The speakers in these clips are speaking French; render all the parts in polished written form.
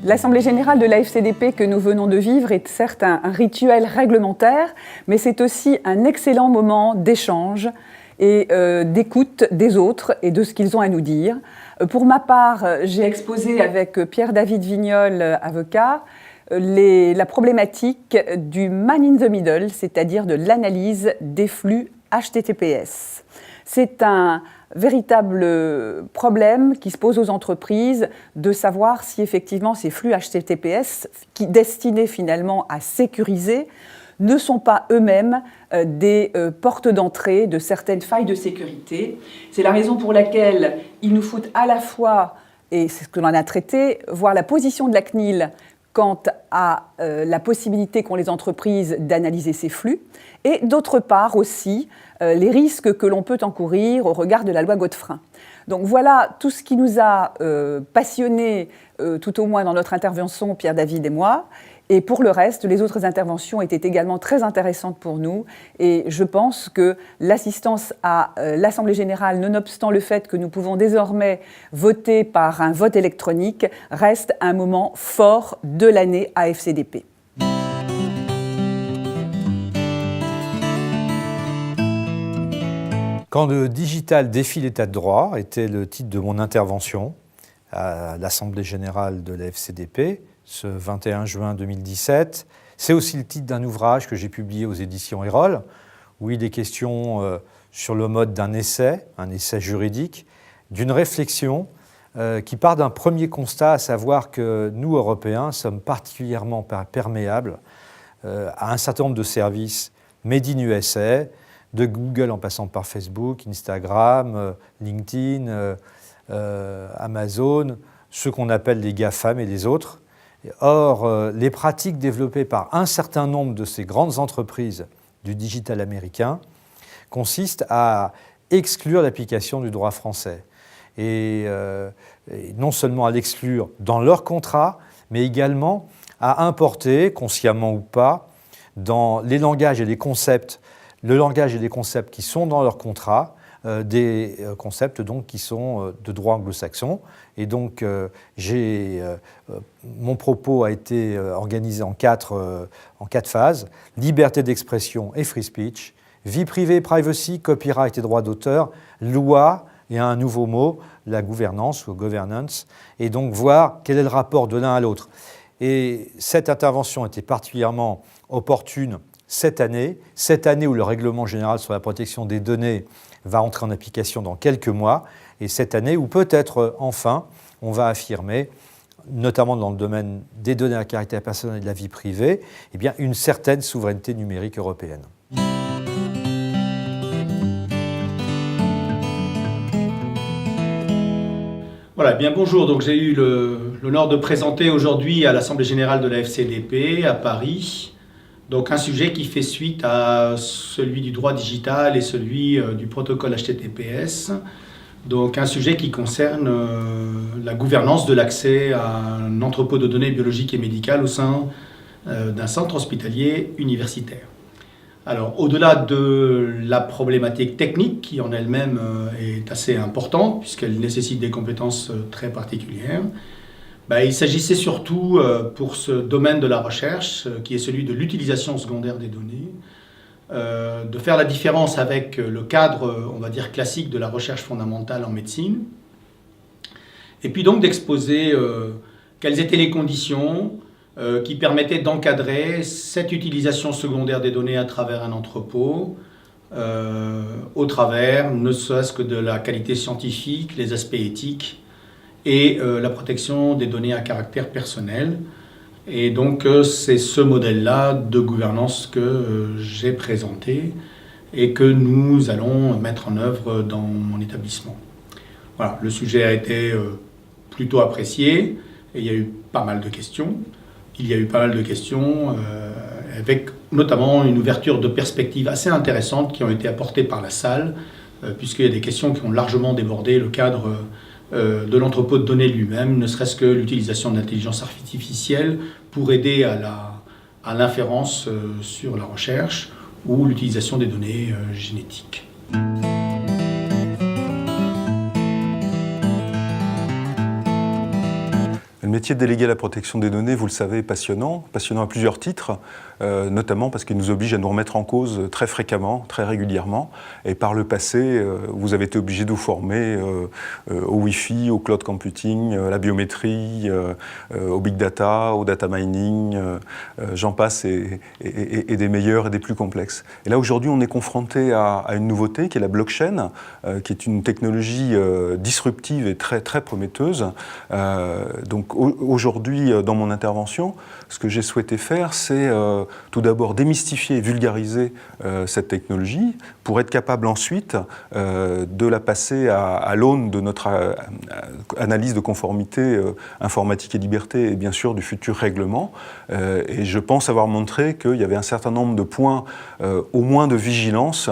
L'Assemblée générale de la FCDP que nous venons de vivre est certes un rituel réglementaire, mais c'est aussi un excellent moment d'échange et d'écoute des autres et de ce qu'ils ont à nous dire. Pour ma part, j'ai exposé avec Pierre-David Vignol, avocat, la problématique du man in the middle, c'est-à-dire de l'analyse des flux HTTPS. C'est un véritable problème qui se pose aux entreprises de savoir si effectivement ces flux HTTPS, destinés finalement à sécuriser, ne sont pas eux-mêmes des portes d'entrée de certaines failles de sécurité. C'est la raison pour laquelle il nous faut à la fois, et c'est ce que l'on a traité, voir la position de la CNIL quant à la possibilité qu'ont les entreprises d'analyser ces flux, et d'autre part aussi les risques que l'on peut encourir au regard de la loi Godefrein. Donc voilà tout ce qui nous a passionnés, tout au moins dans notre intervention, Pierre-David et moi. Et pour le reste, les autres interventions étaient également très intéressantes pour nous. Et je pense que l'assistance à l'Assemblée générale, nonobstant le fait que nous pouvons désormais voter par un vote électronique, reste un moment fort de l'année à FCDP. Quand le digital défie l'état de droit était le titre de mon intervention à l'Assemblée générale de la FCDP, ce 21 juin 2017. C'est aussi le titre d'un ouvrage que j'ai publié aux éditions Erol, où il est question sur le mode d'un essai, un essai juridique, d'une réflexion qui part d'un premier constat, à savoir que nous, Européens, sommes particulièrement perméables à un certain nombre de services made in USA, de Google en passant par Facebook, Instagram, LinkedIn, Amazon, ceux qu'on appelle les GAFAM et les autres. Or, les pratiques développées par un certain nombre de ces grandes entreprises du digital américain consistent à exclure l'application du droit français. Et non seulement à l'exclure dans leur contrat, mais également à importer, consciemment ou pas, dans les langages et les concepts, le langage et les concepts qui sont dans leur contrat, des concepts donc qui sont de droit anglo-saxon. Et donc mon propos a été organisé en quatre phases: liberté d'expression et free speech, vie privée, privacy, copyright et droit d'auteur, loi et un nouveau mot, la gouvernance ou governance, et donc voir quel est le rapport de l'un à l'autre. Et cette intervention était particulièrement opportune cette année où le règlement général sur la protection des données va entrer en application dans quelques mois, et cette année où peut-être enfin on va affirmer, notamment dans le domaine des données à caractère personnel et de la vie privée, eh bien, une certaine souveraineté numérique européenne. Voilà, bien bonjour. Donc j'ai eu l'honneur de présenter aujourd'hui à l'Assemblée générale de la FCDP à Paris donc un sujet qui fait suite à celui du droit digital et celui du protocole HTTPS. Donc un sujet qui concerne la gouvernance de l'accès à un entrepôt de données biologiques et médicales au sein d'un centre hospitalier universitaire. Alors au-delà de la problématique technique qui en elle-même est assez importante puisqu'elle nécessite des compétences très particulières, il s'agissait surtout pour ce domaine de la recherche qui est celui de l'utilisation secondaire des données, de faire la différence avec le cadre, on va dire, classique de la recherche fondamentale en médecine, et puis donc d'exposer quelles étaient les conditions qui permettaient d'encadrer cette utilisation secondaire des données à travers un entrepôt, au travers ne serait-ce que de la qualité scientifique, les aspects éthiques et la protection des données à caractère personnel. Et donc c'est ce modèle-là de gouvernance que j'ai présenté et que nous allons mettre en œuvre dans mon établissement. Voilà, le sujet a été plutôt apprécié et il y a eu pas mal de questions. Avec notamment une ouverture de perspectives assez intéressantes qui ont été apportées par la salle, puisqu'il y a des questions qui ont largement débordé le cadre de l'entrepôt de données lui-même, ne serait-ce que l'utilisation de l'intelligence artificielle pour aider à l'inférence sur la recherche ou l'utilisation des données génétiques. Le métier de délégué à la protection des données, vous le savez, est passionnant à plusieurs titres, notamment parce qu'il nous oblige à nous remettre en cause très fréquemment, très régulièrement. Et par le passé, vous avez été obligé de vous former au Wi-Fi, au cloud computing, à la biométrie, au big data, au data mining, j'en passe, et des meilleurs et des plus complexes. Et là, aujourd'hui, on est confronté à une nouveauté qui est la blockchain, qui est une technologie disruptive et très, très prometteuse. Donc aujourd'hui, dans mon intervention, ce que j'ai souhaité faire, c'est tout d'abord démystifier et vulgariser cette technologie pour être capable ensuite de la passer à l'aune de notre analyse de conformité informatique et liberté et bien sûr du futur règlement. Et je pense avoir montré qu'il y avait un certain nombre de points, au moins de vigilance,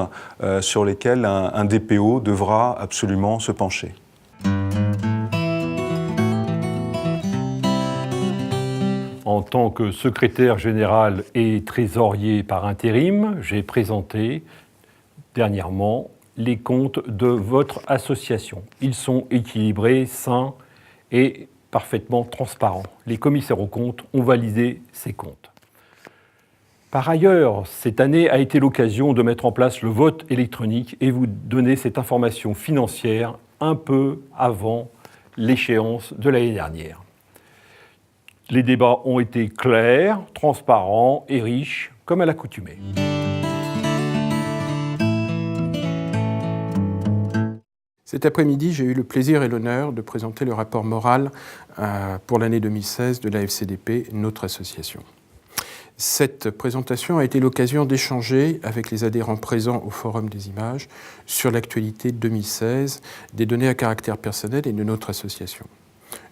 sur lesquels un DPO devra absolument se pencher. En tant que secrétaire général et trésorier par intérim, j'ai présenté dernièrement les comptes de votre association. Ils sont équilibrés, sains et parfaitement transparents. Les commissaires aux comptes ont validé ces comptes. Par ailleurs, cette année a été l'occasion de mettre en place le vote électronique et vous donner cette information financière un peu avant l'échéance de l'année dernière. Les débats ont été clairs, transparents et riches, comme à l'accoutumée. Cet après-midi, j'ai eu le plaisir et l'honneur de présenter le rapport moral pour l'année 2016 de la FCDP, notre association. Cette présentation a été l'occasion d'échanger avec les adhérents présents au Forum des images sur l'actualité 2016 des données à caractère personnel et de notre association.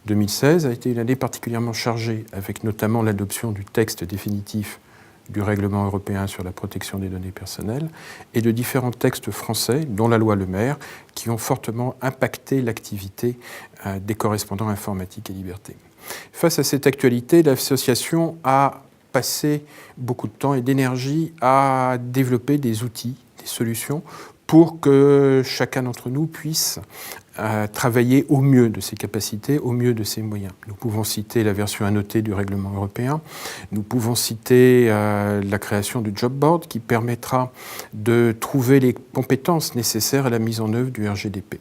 2016 a été une année particulièrement chargée, avec notamment l'adoption du texte définitif du règlement européen sur la protection des données personnelles et de différents textes français, dont la loi Le Maire, qui ont fortement impacté l'activité des correspondants informatique et liberté. Face à cette actualité, l'association a passé beaucoup de temps et d'énergie à développer des outils, des solutions pour que chacun d'entre nous puisse travailler au mieux de ses capacités, au mieux de ses moyens. Nous pouvons citer la version annotée du règlement européen, nous pouvons citer la création du job board qui permettra de trouver les compétences nécessaires à la mise en œuvre du RGDP.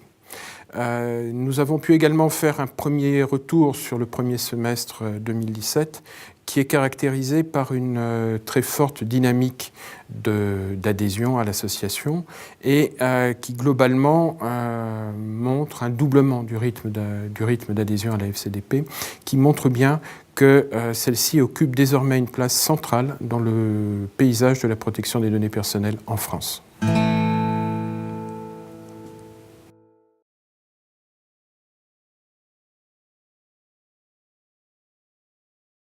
Nous avons pu également faire un premier retour sur le premier semestre 2017 qui est caractérisé par une très forte dynamique d'adhésion à l'association et qui globalement montre un doublement du rythme d'adhésion à la FCDP, qui montre bien que celle-ci occupe désormais une place centrale dans le paysage de la protection des données personnelles en France.